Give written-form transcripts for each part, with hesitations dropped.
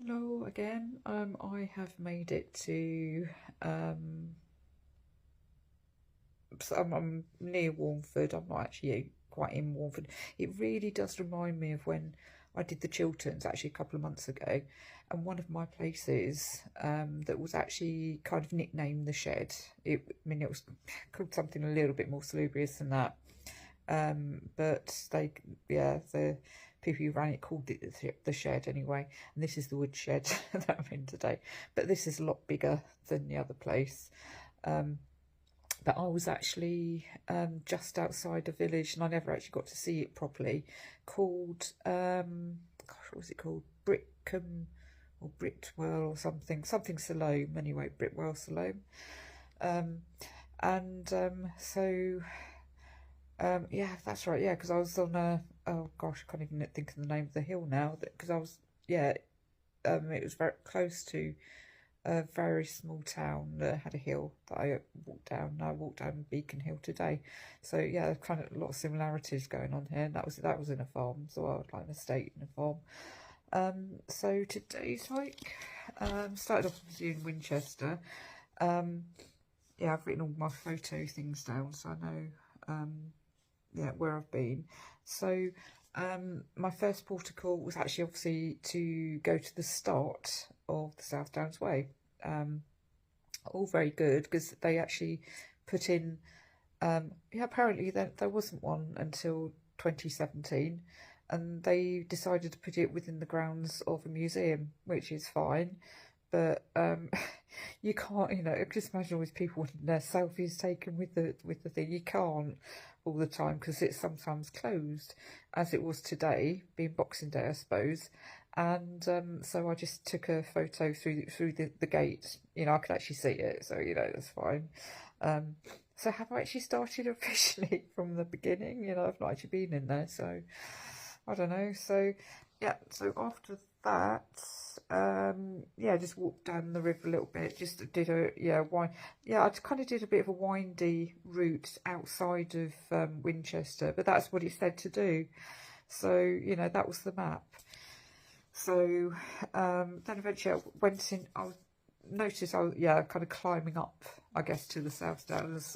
Hello again. I have made it to so I'm near Warnford. I'm not actually quite in Warnford. It really does remind me of when I did the Chilterns actually a couple of months ago, and one of my places that was actually kind of nicknamed the Shed. It was called something a little bit more salubrious than that. But the people who ran it called it the Shed anyway, and this is the wood shed that I'm in today. But this is a lot bigger than the other place. Um, but I was actually just outside a village, and I never actually got to see it properly. Called gosh, what was it called? Brickham or Britwell or something Salome anyway. Britwell Salome. Um, and so yeah, that's right. Yeah, because I was on a, oh gosh, I can't even think of the name of the hill now. Because I was, yeah, it was very close to a very small town that had a hill that I walked down. And I walked down Beaconhill today. So yeah, kind of a lot of similarities going on here. And that was in a farm, so I was like an estate in a farm. So today's hike started off with in Winchester. Yeah, I've written all my photo things down, so I know yeah, where I've been. So my first port of call was actually obviously to go to the start of the South Downs Way. All very good because they actually put in, yeah, apparently there wasn't one until 2017, and they decided to put it within the grounds of a museum, which is fine. But you can't, just imagine with people wanting their selfies taken with the thing. You can't all the time because it's sometimes closed, as it was today, being Boxing Day, I suppose. And so I just took a photo through the gate. I could actually see it, so that's fine. So have I actually started officially from the beginning? I've not actually been in there, so I don't know. So yeah, so after that, yeah, just walked down the river a little bit. Just did I kind of did a bit of a windy route outside of Winchester, but that's what it said to do. So that was the map. So then eventually I went in. Noticed I was kind of climbing up, I guess, to the South Downs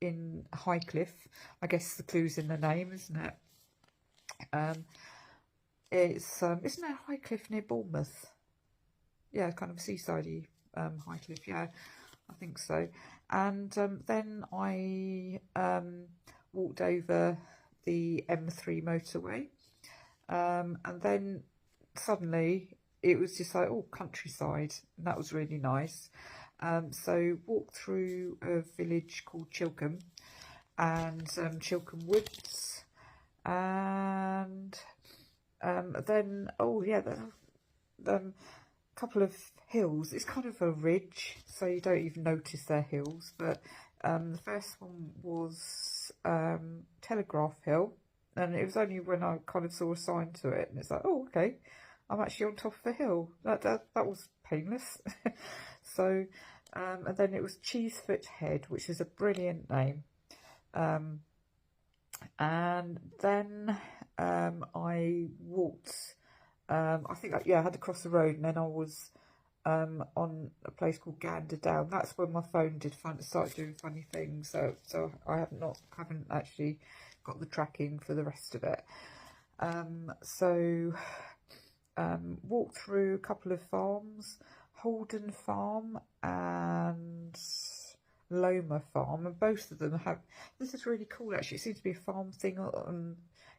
in Highcliffe. I guess the clue's in the name, isn't it? It's isn't there Highcliffe near Bournemouth? Yeah, kind of seasidey Highcliffe. Yeah, I think so. And then I walked over the M3 motorway, and then suddenly it was just like, oh, countryside, and that was really nice. So walked through a village called Chilcombe and Chilcombe Woods, and then oh yeah, the couple of hills. It's kind of a ridge, so you don't even notice they're hills. But the first one was Telegraph Hill, and it was only when I kind of saw a sign to it, and it's like, oh, okay, I'm actually on top of a hill. That was painless. So, and then it was Cheesefoot Head, which is a brilliant name. And then I walked. I think I had to cross the road, and then I was on a place called Gander Down. That's when my phone start doing funny things. So I haven't actually got the tracking for the rest of it. So walked through a couple of farms, Holden Farm and Loma Farm, and both of them have. This is really cool actually. It seems to be a farm thing.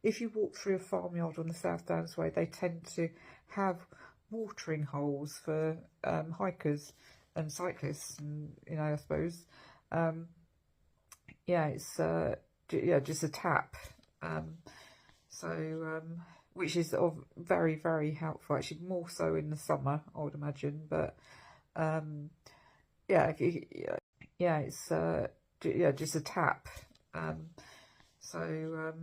If you walk through a farmyard on the South Downs Way, they tend to have watering holes for hikers and cyclists, and I suppose, yeah, it's just a tap. So which is very, very helpful actually, more so in the summer, I would imagine. But yeah, it's just a tap. So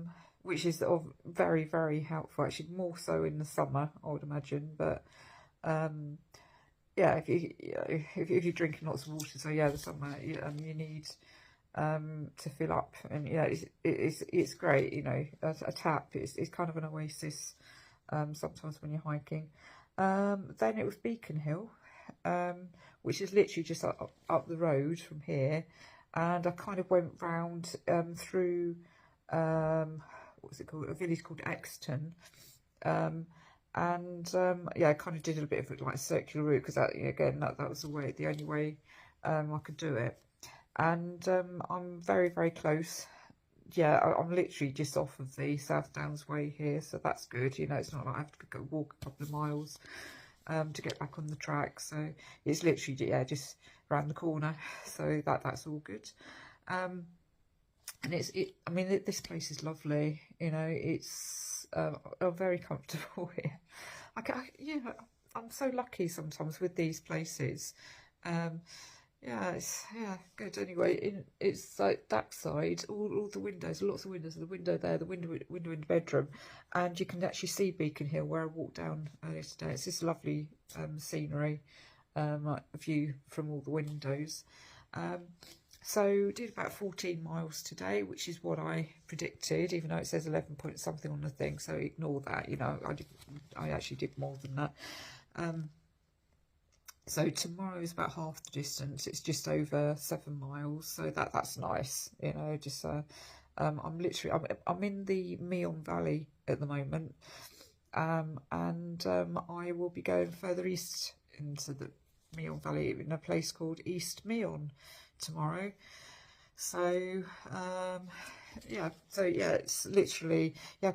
which is very, very helpful actually, more so in the summer, I would imagine. But yeah, if you're drinking lots of water, so yeah, the summer you need to fill up, and yeah, it's great. A tap is kind of an oasis sometimes when you're hiking. Then it was Beaconhill, which is literally just up the road from here, and I kind of went round through what's it called? A village called Exton, yeah, I kind of did a bit of like a circular route because again that was the only way I could do it, and I'm very, very close. Yeah, I'm literally just off of the South Downs Way here, so that's good. You know, it's not like I have to go walk a couple of miles to get back on the track. So it's literally, yeah, just around the corner. So that's all good. And I mean, this place is lovely. You know, it's I'm very comfortable here. Yeah, I'm so lucky sometimes with these places. Yeah, yeah, good. Anyway, it's like that side, all the windows, lots of windows. The window there, the window in the bedroom, and you can actually see Beaconhill where I walked down earlier today. It's this lovely scenery, like a view from all the windows. So did about 14 miles today, which is what I predicted, even though it says 11 point something on the thing. So ignore that. You know, I actually did more than that. So tomorrow is about half the distance. It's just over 7 miles, so that's nice. You know, just I'm in the Meon Valley at the moment, and I will be going further east into the Meon Valley in a place called East Meon tomorrow. So yeah, it's literally, yeah.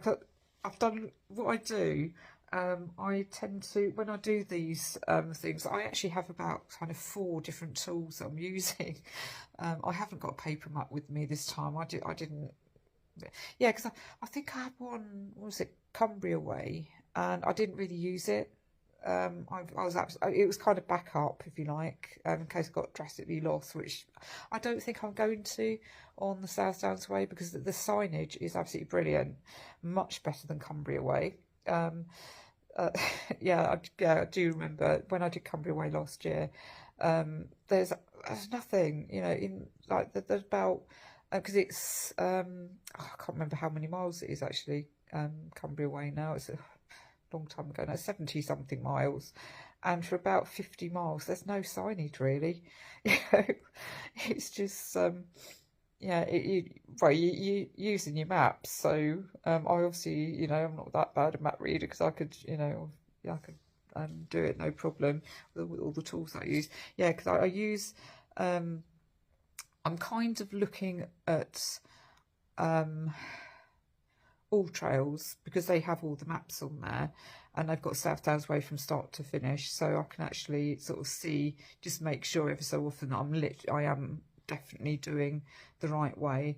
I've done what I do. I tend to, when I do these things, I actually have about kind of 4 different tools that I'm using. I haven't got a paper map with me this time. I didn't. Yeah, because I think I had one. What was it? Cumbria Way, and I didn't really use it. It was kind of backup, if you like, in case I got drastically lost, which I don't think I'm going to on the South Downs Way, because the signage is absolutely brilliant, much better than Cumbria Way. Yeah, I do remember when I did Cumbria Way last year. There's nothing, you know, in like there's about because it's I can't remember how many miles it is actually. Cumbria Way now, it's a long time ago now, 70 something miles, and for about 50 miles there's no signage really. You know, it's just yeah, you using your maps. So I obviously, you know, I'm not that bad a map reader, because I could, you know, yeah, I could do it no problem with all the tools that I use. Yeah, because I use I'm kind of looking at All Trails, because they have all the maps on there, and they've got South Downs Way from start to finish, so I can actually sort of see, just make sure every so often that I am definitely doing the right way.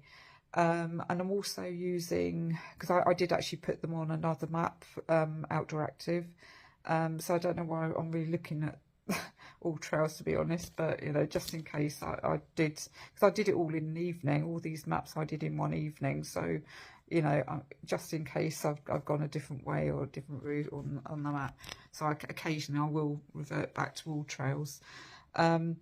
And I'm also using, because I did actually put them on another map, Outdoor Active, so I don't know why I'm really looking at All Trails, to be honest, but you know, just in case I did, because I did it all in an evening, all these maps I did in one evening, so you know, just in case I've gone a different way or a different route on the map, so occasionally I will revert back to All Trails. I'm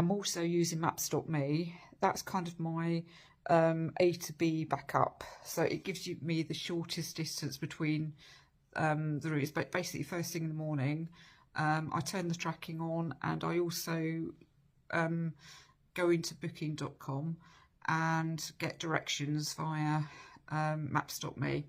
also using Maps.me. That's kind of my A to B backup. So it gives me the shortest distance between the routes. But basically, first thing in the morning, I turn the tracking on, and I also go into booking.com and get directions via Maps.me.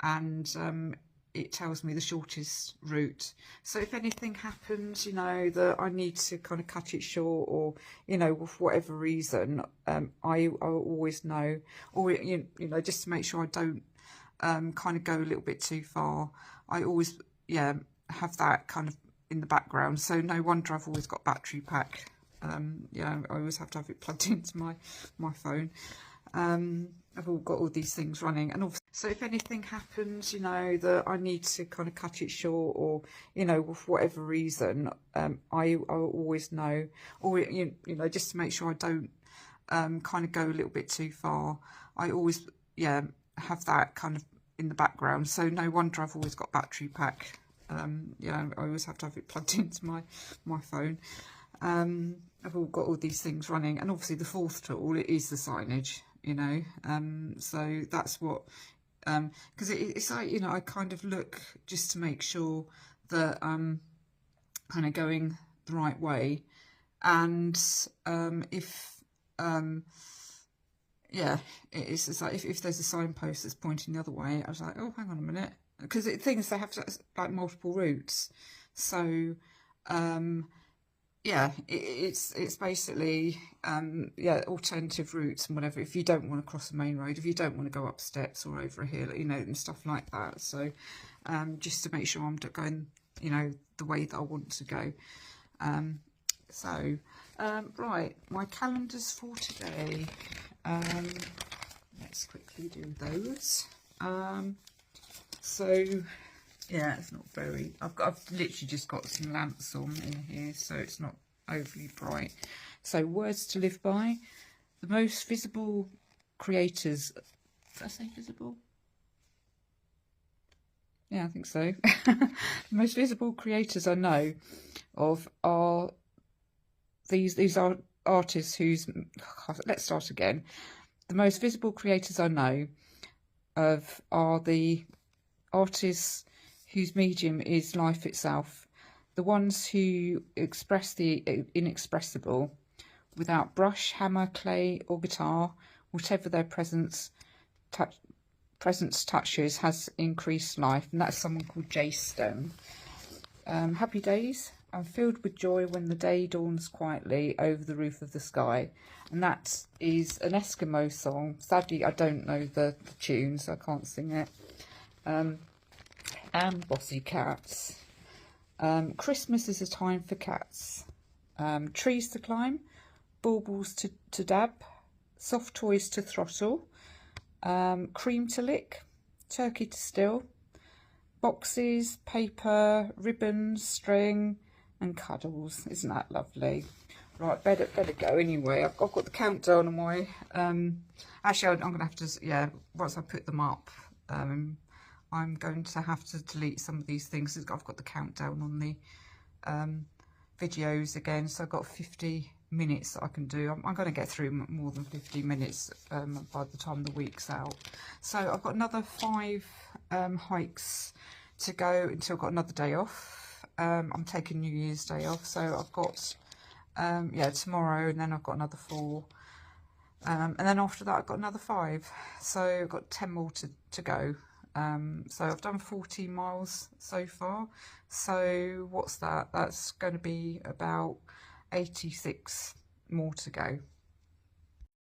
And it tells me the shortest route. So if anything happens, you know, that I need to kind of cut it short, or you know, for whatever reason, I always know, or you know, just to make sure I don't kind of go a little bit too far, I always have that kind of in the background. So no wonder I've always got battery pack. Yeah, I always have to have it plugged into my phone. I've got all these things running, and also, so if anything happens, you know, that I need to kind of cut it short, or you know, for whatever reason, I always know, or you know, just to make sure I don't kind of go a little bit too far, I always have that kind of in the background. So no wonder I've always got battery pack. Yeah, I always have to have it plugged into my phone. I've got all these things running, and obviously the fourth tool is the signage, you know, so that's what because it's like, you know, I kind of look just to make sure that I'm kind of going the right way. And if yeah, it's like if there's a signpost that's pointing the other way, I was like, oh, hang on a minute, because things, they have like multiple routes. So yeah, it's basically yeah, alternative routes and whatever, if you don't want to cross the main road, if you don't want to go up steps or over a hill, you know, and stuff like that. So just to make sure I'm going, you know, the way that I want to go. So right, my calendars for today, let's quickly do those. So yeah, it's not very, I've literally just got some lamps on in here, so it's not overly bright. So words to live by: the most visible creators, did I say visible? Yeah, I think so. The most visible creators I know of are these are artists whose, let's start again. The most visible creators I know of are the artists whose medium is life itself, the ones who express the inexpressible without brush, hammer, clay or guitar. Whatever their presence touches has increased life. And that's someone called J Stone. Happy days. I'm filled with joy when the day dawns quietly over the roof of the sky. And that is an Eskimo song. Sadly, I don't know the tune, so I can't sing it. And bossy cats. Christmas is a time for cats. Trees to climb, baubles to dab, soft toys to throttle, cream to lick, turkey to steal, boxes, paper, ribbons, string and cuddles. Isn't that lovely? Right, better go anyway. I've got the countdown on my actually I'm gonna have to, yeah, once I put them up, I'm going to have to delete some of these things. I've got the countdown on the videos again, so I've got 50 minutes that I can do. I'm going to get through more than 50 minutes by the time the week's out. So I've got another 5 hikes to go until I've got another day off. I'm taking New Year's Day off, so I've got yeah, tomorrow, and then I've got another 4. And then after that I've got another 5. So I've got 10 more to go. So I've done 14 miles so far. So what's that? That's going to be about 86 more to go.